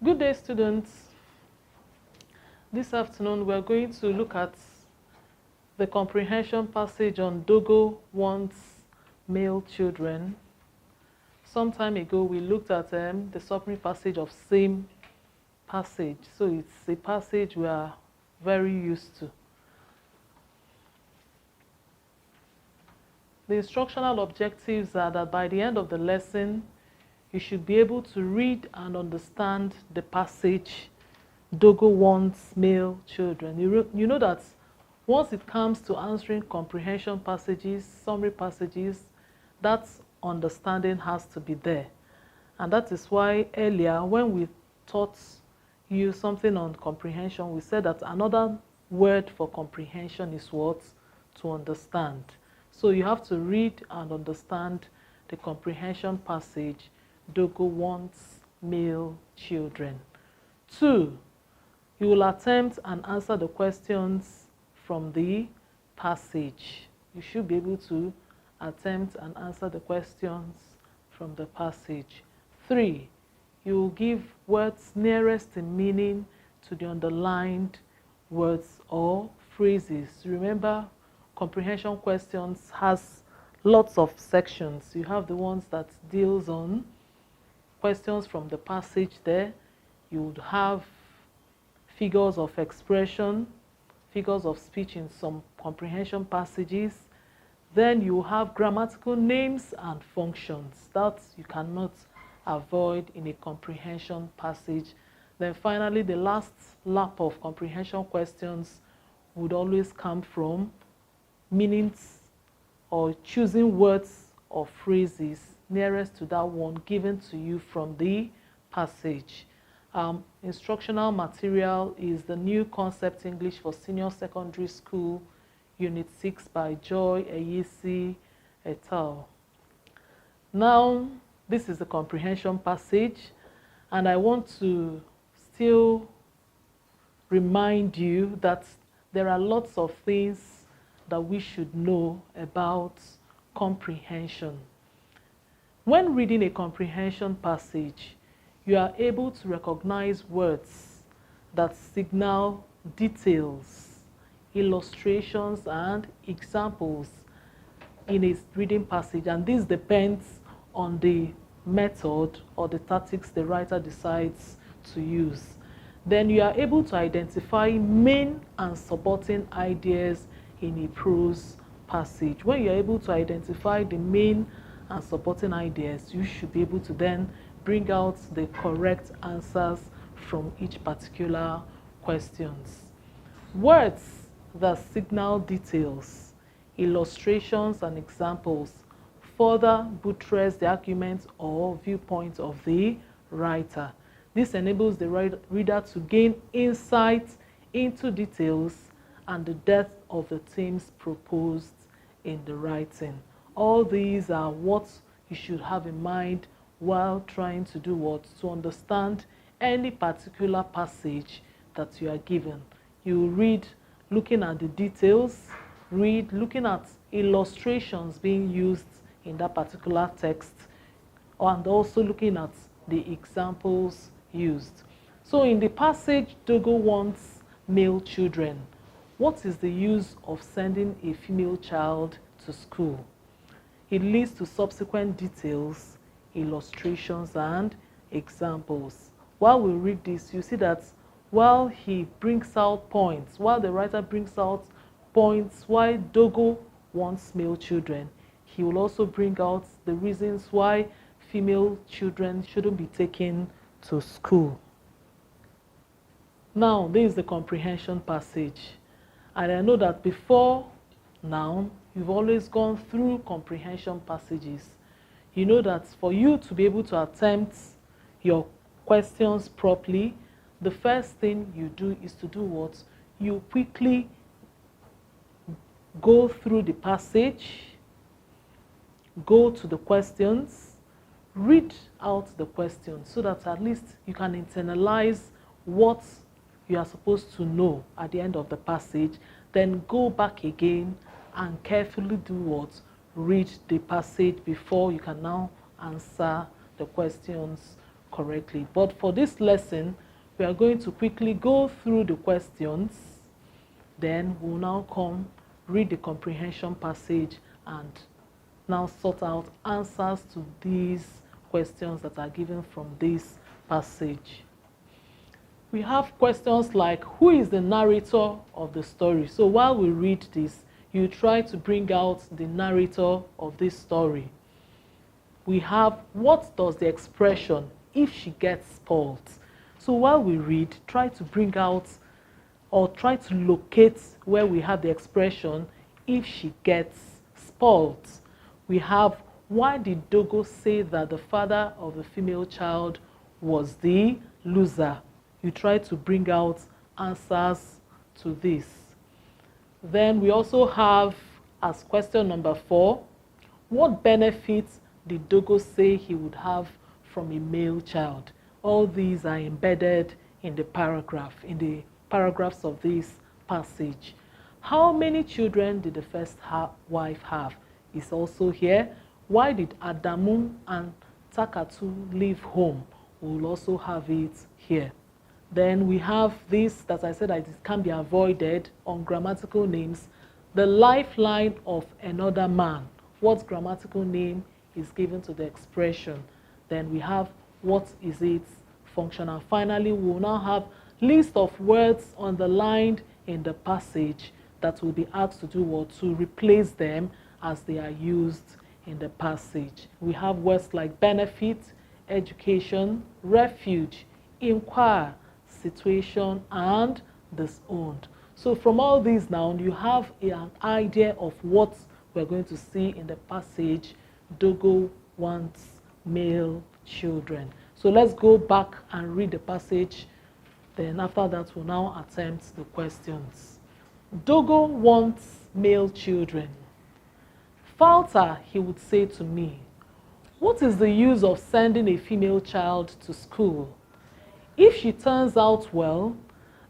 Good day, students. This afternoon, we're going to look at the comprehension passage on Dogo wants male children. Some time ago, we looked at the summary passage of same passage. So it's a passage we are very used to. The instructional objectives are that by the end of the lesson, you should be able to read and understand the passage, Dogo wants male children. You know that once it comes to answering comprehension passages, summary passages, that understanding has to be there. And that is why earlier, when we taught you something on comprehension, we said that another word for comprehension is what? To understand. So you have to read and understand the comprehension passage, Dogo wants male children. 2, you will attempt and answer the questions from the passage. You should be able to attempt and answer the questions from the passage. 3, you will give words nearest in meaning to the underlined words or phrases. Remember, comprehension questions has lots of sections. You have the ones that deals on questions from the passage there. You would have figures of expression, figures of speech in some comprehension passages. Then you have grammatical names and functions that you cannot avoid in a comprehension passage. Then finally, the last lap of comprehension questions would always come from meanings or choosing words or phrases nearest to that one given to you from the passage. Instructional Material is the new concept English for senior secondary school, Unit 6 by Joy Eyisi et al. Now, this is the comprehension passage, and I want to still remind you that there are lots of things that we should know about comprehension. When reading a comprehension passage, you are able to recognize words that signal details, illustrations, and examples in a reading passage, and this depends on the method or the tactics the writer decides to use. Then you are able to identify main and supporting ideas in a prose passage. When you are able to identify the main and supporting ideas, you should be able to then bring out the correct answers from each particular questions. Words that signal details, illustrations, and examples further buttress the argument or viewpoint of the writer. This enables the reader to gain insight into details and the depth of the themes proposed in the writing. All these are what you should have in mind while trying to do what? To understand any particular passage that you are given. You read looking at the details, read looking at illustrations being used in that particular text, and also looking at the examples used. So in the passage, Dogo wants male children. What is the use of sending a female child to school? It leads to subsequent details, illustrations, and examples. While we read this, you see that while he brings out points, while the writer brings out points why Dogo wants male children, he will also bring out the reasons why female children shouldn't be taken to school. Now, this is the comprehension passage. And I know that before now, you've always gone through comprehension passages. You know that for you to be able to attempt your questions properly, the first thing you do is to do what? You quickly go through the passage, go to the questions, read out the questions so that at least you can internalize what you are supposed to know at the end of the passage, then go back again and carefully do what? Read the passage before you can now answer the questions correctly. But for this lesson, we are going to quickly go through the questions. Then we'll now read the comprehension passage and now sort out answers to these questions that are given from this passage. We have questions like, who is the narrator of the story? So while we read this, you try to bring out the narrator of this story. We have, what does the expression, if she gets spoiled? So while we read, try to bring out or try to locate where we have the expression, if she gets spoiled. We have, why did Dogo say that the father of the female child was the loser? You try to bring out answers to this. Then we also have, as question number 4, what benefits did Dogo say he would have from a male child? All these are embedded in the paragraphs of this passage. How many children did the first wife have? Is also here. Why did Adamu and Takatu leave home? We will also have it here. Then we have this that I said that it can be avoided on grammatical names. The lifeline of another man. What grammatical name is given to the expression? Then we have, what is its function? And finally, we will now have list of words underlined in the passage that will be asked to do or to replace them as they are used in the passage. We have words like benefit, education, refuge, inquire, situation, and disowned. So from all these now, you have an idea of what we're going to see in the passage, Dogo wants male children. So let's go back and read the passage. Then after that, we'll now attempt the questions. Dogo wants male children. Falter, he would say to me, what is the use of sending a female child to school? If she turns out well,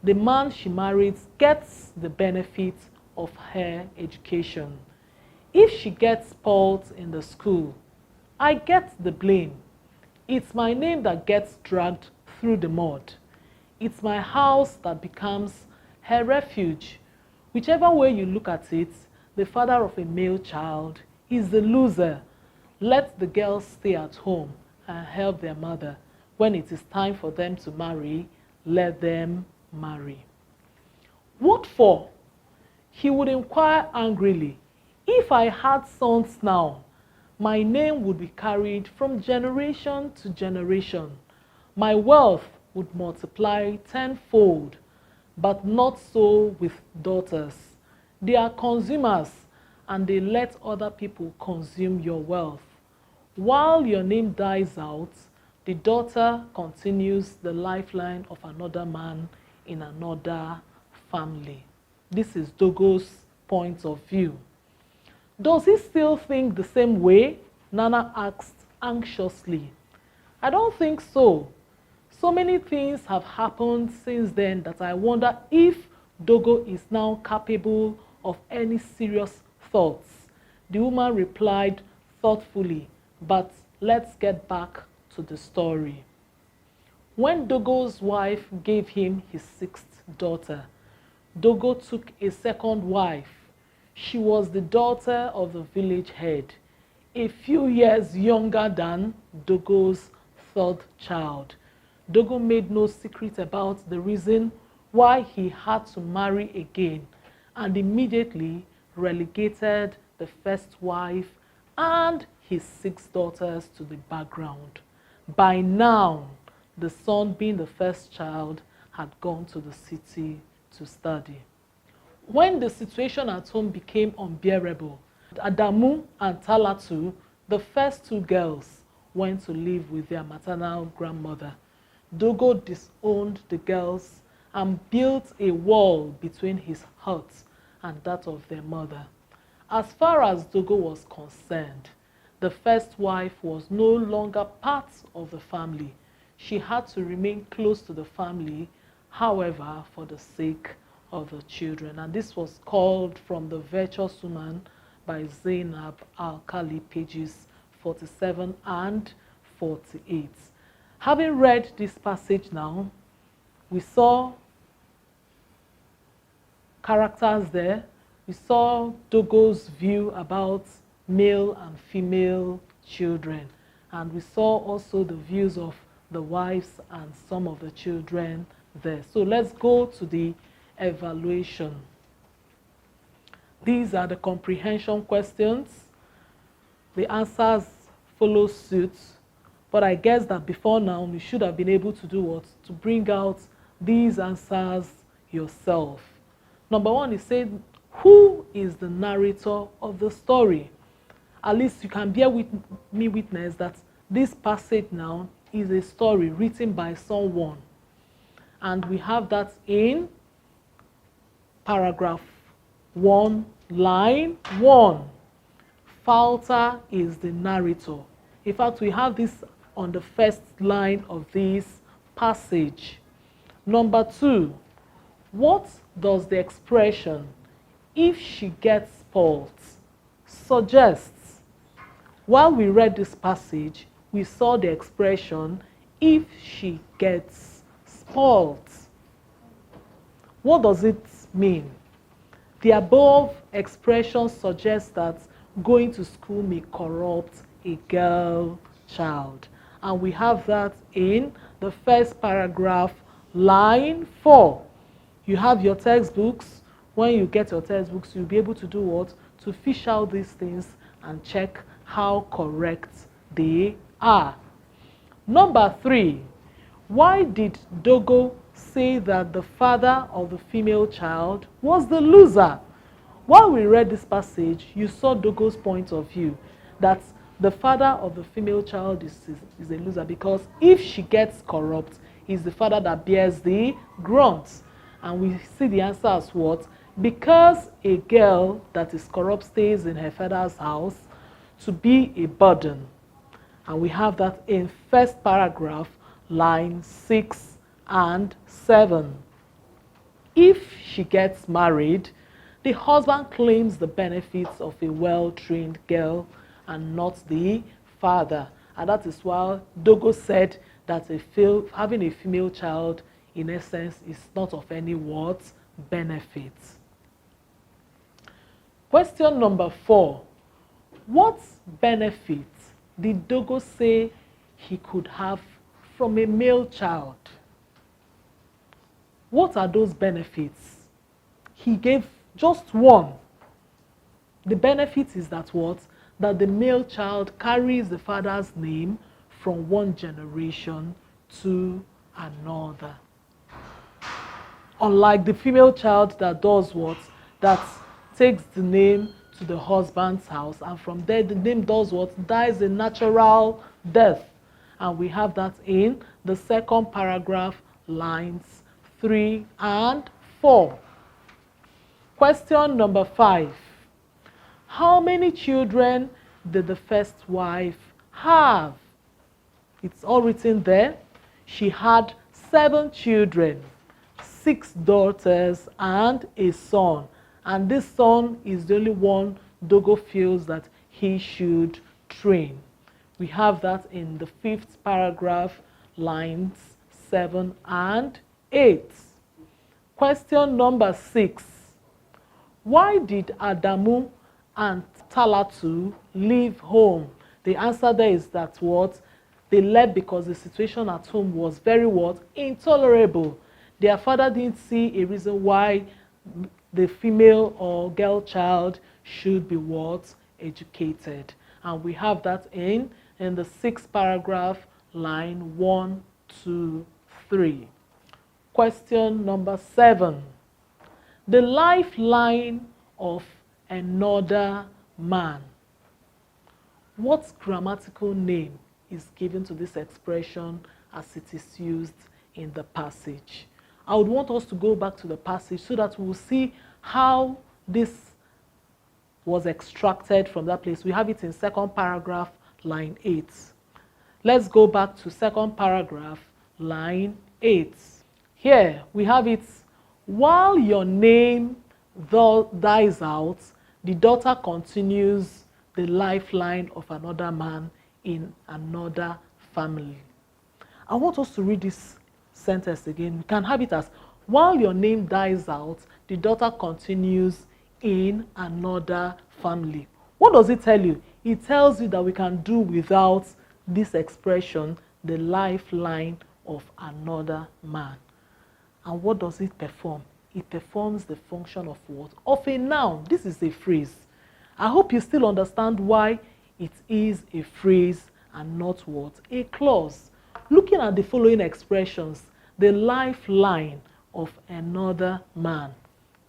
the man she marries gets the benefit of her education. If she gets spoiled in the school, I get the blame. It's my name that gets dragged through the mud. It's my house that becomes her refuge. Whichever way you look at it, the father of a male child is the loser. Let the girls stay at home and help their mother. When it is time for them to marry, let them marry. What for? He would inquire angrily. If I had sons now, my name would be carried from generation to generation. My wealth would multiply tenfold, but not so with daughters. They are consumers, and they let other people consume your wealth. While your name dies out, the daughter continues the lifeline of another man in another family. This is Dogo's point of view. Does he still think the same way? Nana asked anxiously. I don't think so. So many things have happened since then that I wonder if Dogo is now capable of any serious thoughts. The woman replied thoughtfully, but let's get back to the story. When Dogo's wife gave him his 6th daughter, Dogo took a second wife. She was the daughter of the village head, a few years younger than Dogo's 3rd child. Dogo made no secret about the reason why he had to marry again and immediately relegated the first wife and his 6 daughters to the background. By now, the son, being the first child, had gone to the city to study. When the situation at home became unbearable, Adamu and Talatu, the first 2 girls, went to live with their maternal grandmother. Dogo disowned the girls and built a wall between his hut and that of their mother. As far as Dogo was concerned, the first wife was no longer part of the family. She had to remain close to the family, however, for the sake of the children. And this was called from The Virtuous Woman by Zainab Al-Khali, pages 47 and 48. Having read this passage now, we saw characters there. We saw Dogo's view about male and female children. And we saw also the views of the wives and some of the children there. So let's go to the evaluation. These are the comprehension questions. The answers follow suit. But I guess that before now, you should have been able to do what? To bring out these answers yourself. Number one is saying, who is the narrator of the story? At least you can bear with me witness that this passage now is a story written by someone. And we have that in paragraph 1, line 1. Falter is the narrator. In fact, we have this on the first line of this passage. Number 2, what does the expression, if she gets spoiled, suggests? While we read this passage, we saw the expression, if she gets spoiled. What does it mean? The above expression suggests that going to school may corrupt a girl child. And we have that in the first paragraph, line 4. You have your textbooks. When you get your textbooks, you'll be able to do what? To fish out these things and check how correct they are. Number 3, why did Dogo say that the father of the female child was the loser? While we read this passage, you saw Dogo's point of view that the father of the female child is a loser because if she gets corrupt, it's the father that bears the grunt. And we see the answer as what? Because a girl that is corrupt stays in her father's house to be a burden. And we have that in first paragraph, line 6 and 7. If she gets married, the husband claims the benefits of a well-trained girl and not the father. And that is why Dogo said that having a female child, in essence, is not of any what benefit. Question number 4. What benefit did Dogo say he could have from a male child? What are those benefits? He gave just one. The benefit is that what? That the male child carries the father's name from one generation to another. Unlike the female child that does what? That takes the name to the husband's house, and from there the name does what? Dies a natural death. And we have that in the second paragraph, lines 3 and 4. Question number 5. How many children did the first wife have? It's all written there. She had 7 children, 6 daughters and a son. And this son is the only one Dogo feels that he should train. We have that in the 5th paragraph, lines 7 and 8. Question number 6. Why did Adamu and Talatu leave home? The answer there is that what? They left because the situation at home was very what? Intolerable. Their father didn't see a reason why the female or girl child should be what? Educated. And we have that in the 6th paragraph, line 1, 2, 3. Question number 7. The lifeline of another man. What grammatical name is given to this expression as it is used in the passage? I would want us to go back to the passage so that we'll see how this was extracted from that place. We have it in 2nd paragraph, line 8. Let's go back to 2nd paragraph, line 8. Here we have it. While your name dies out, the daughter continues the lifeline of another man in another family. I want us to read this sentence again. We can have it as, while your name dies out, the daughter continues in another family. What does it tell you? It tells you that we can do without this expression, the lifeline of another man. And what does it perform? It performs the function of what? Of a noun. This is a phrase. I hope you still understand why it is a phrase and not what? A clause. Looking at the following expressions, the lifeline of another man.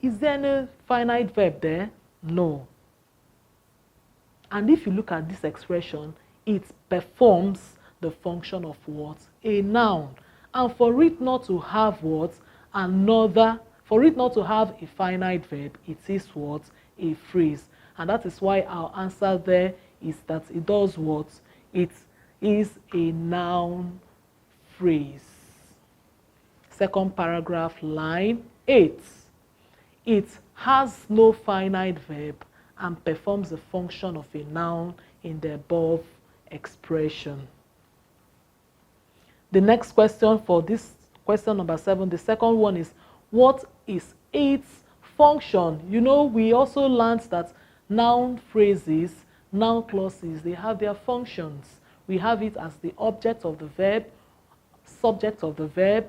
Is there any finite verb there? No. And if you look at this expression, it performs the function of what? A noun. And for it not to have what? For it not to have a finite verb, it is what? A phrase. And that is why our answer there is that it does what? It is a noun phrase. Second paragraph, line 8. It has no finite verb and performs the function of a noun in the above expression. The next question for this question number 7, the second one is, what is its function? You know, we also learned that noun phrases, noun clauses, they have their functions. We have it as the object of the verb, subject of the verb,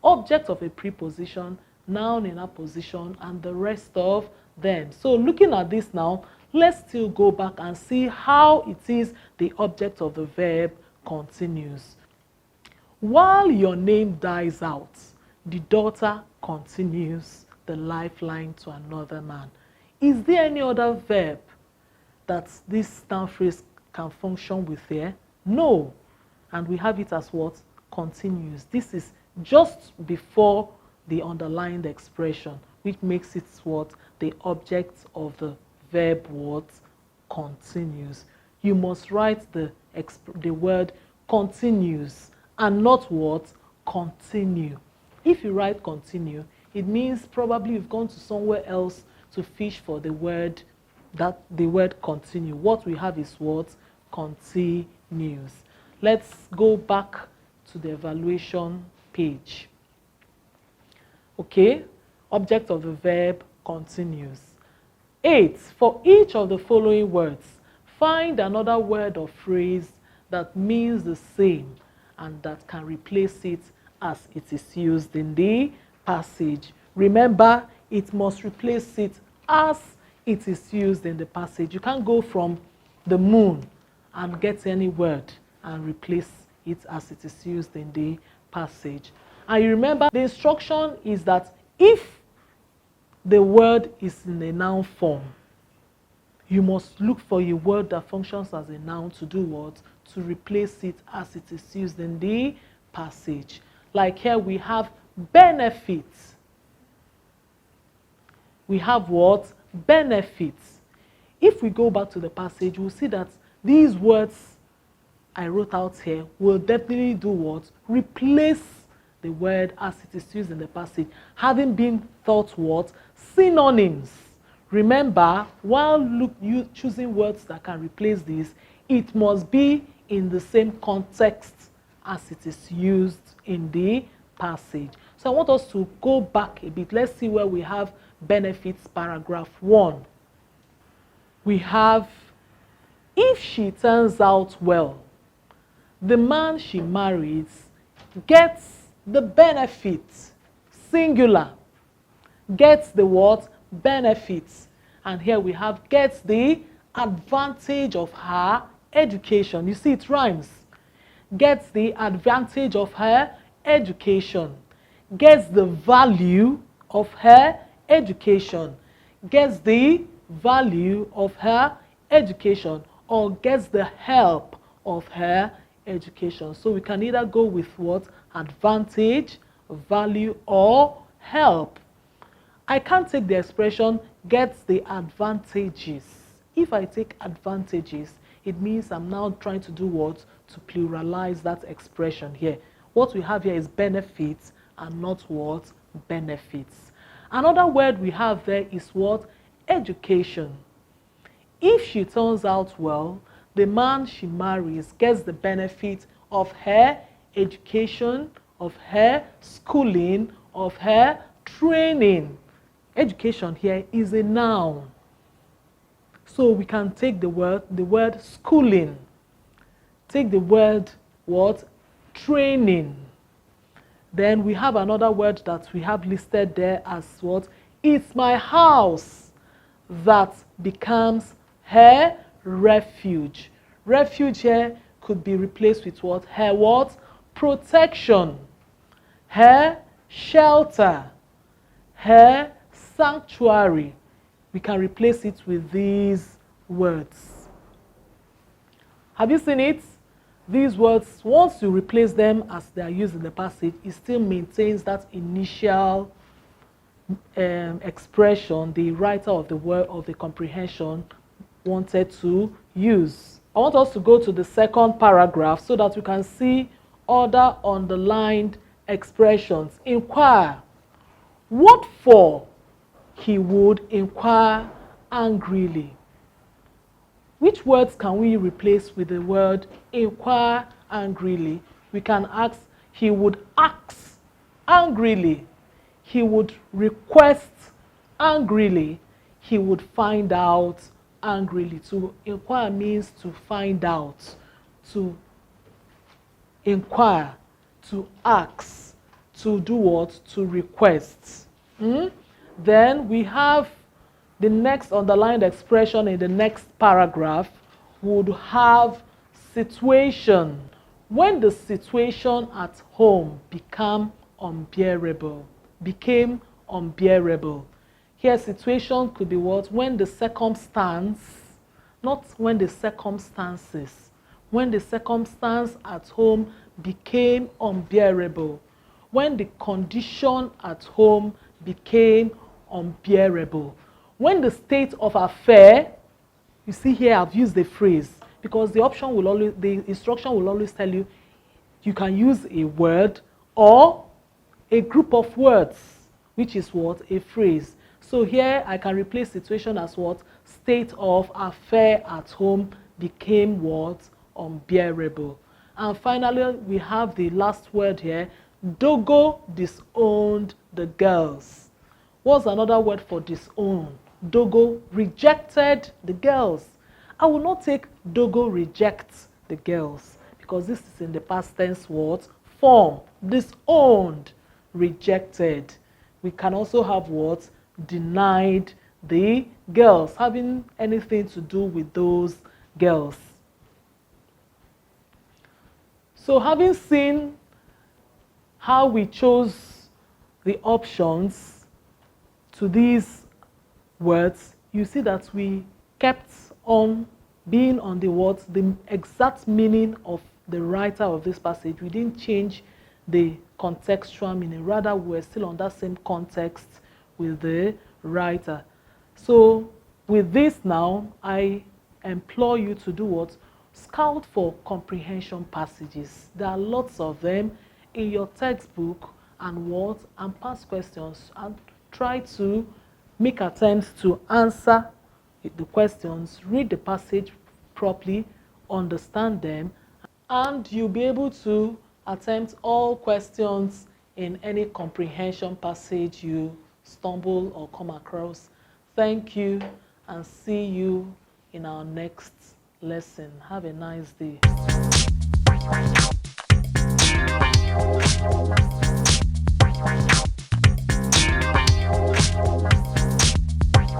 object of a preposition, noun in a position, and the rest of them. So looking at this now, let's still go back and see how it is the object of the verb continues. While your name dies out, the daughter continues the lifeline to another man. Is there any other verb that this noun phrase can function with here? No. And we have it as what? Continues. This is just before the underlined expression, which makes it what? The object of the verb what? Continues. You must write the word continues and not what? Continue. If you write continue, it means probably you've gone to somewhere else to fish for the word continue. What we have is what? Continues. Let's go back to the evaluation page. Okay, object of the verb continues. 8. For each of the following words, find another word or phrase that means the same and that can replace it as it is used in the passage. Remember, it must replace it as it is used in the passage. You can't go from the moon and get any word and replace it as it is used in the passage. And you remember, the instruction is that if the word is in a noun form, you must look for a word that functions as a noun to do what? To replace it as it is used in the passage. Like here we have benefits. We have what? Benefits. If we go back to the passage, we'll see that these words I wrote out here will definitely do what? Replace the word as it is used in the passage, having been thought what? Synonyms. Remember, while you choosing words that can replace this, it must be in the same context as it is used in the passage. So I want us to go back a bit. Let's see where we have benefits, paragraph 1. We have, if she turns out well, the man she marries gets the benefit, singular, gets the what? Benefits. And here we have gets the advantage of her education. You see, it rhymes. Gets the advantage of her education. Gets the value of her education. Gets the value of her education. Or gets the help of her education. So we can either go with what? Advantage, value, or help. I can't take the expression gets the advantages. If I take advantages, it means I'm now trying to do what? To pluralize that expression here. What we have here is benefits and not what? Benefits. Another word we have there is what? Education. If she turns out well, the man she marries gets the benefit of her education, of her schooling, of her training. Education here is a noun. So we can take the word schooling. Take the word what? Training. Then we have another word that we have listed there as what? It's my house that becomes her refuge. Refuge here could be replaced with what? Her what? Protection. Her shelter. Her sanctuary. We can replace it with these words. Have you seen it? These words, once you replace them as they are used in the passage, it still maintains that initial expression the writer of the word of the comprehension wanted to use. I want us to go to the second paragraph so that we can see other underlined expressions. Inquire. What for? He would inquire angrily. Which words can we replace with the word inquire angrily? We can ask, he would ask angrily. He would request angrily. He would find out angrily. To inquire means to find out, to inquire, to ask, to do what? To request. Then we have the next underlined expression in the next paragraph would have situation. When the situation at home became unbearable. Here situation could be what? When the circumstance, not when the circumstances. When the circumstance at home became unbearable. When the condition at home became unbearable. When the state of affair, you see here I've used the phrase because the instruction will always tell you you can use a word or a group of words, which is what? A phrase. So here I can replace situation as what? State of affair at home became what? Unbearable. And finally, we have the last word here. Dogo disowned the girls. What's another word for disown? Dogo rejected the girls. I will not take Dogo rejects the girls because this is in the past tense what? Form. Disowned, rejected. We can also have what? Denied the girls, having anything to do with those girls. So having seen how we chose the options to these words, you see that we kept on being on the words, the exact meaning of the writer of this passage. We didn't change the contextual meaning. Rather, we were still on that same context with the writer. So with this now, I implore you to do what? Scout for comprehension passages. There are lots of them in your textbook and what? And past questions. And try to make attempts to answer the questions, read the passage properly, understand them, and you'll be able to attempt all questions in any comprehension passage you stumble or come across. Thank you and see you in our next lesson. Have a nice day.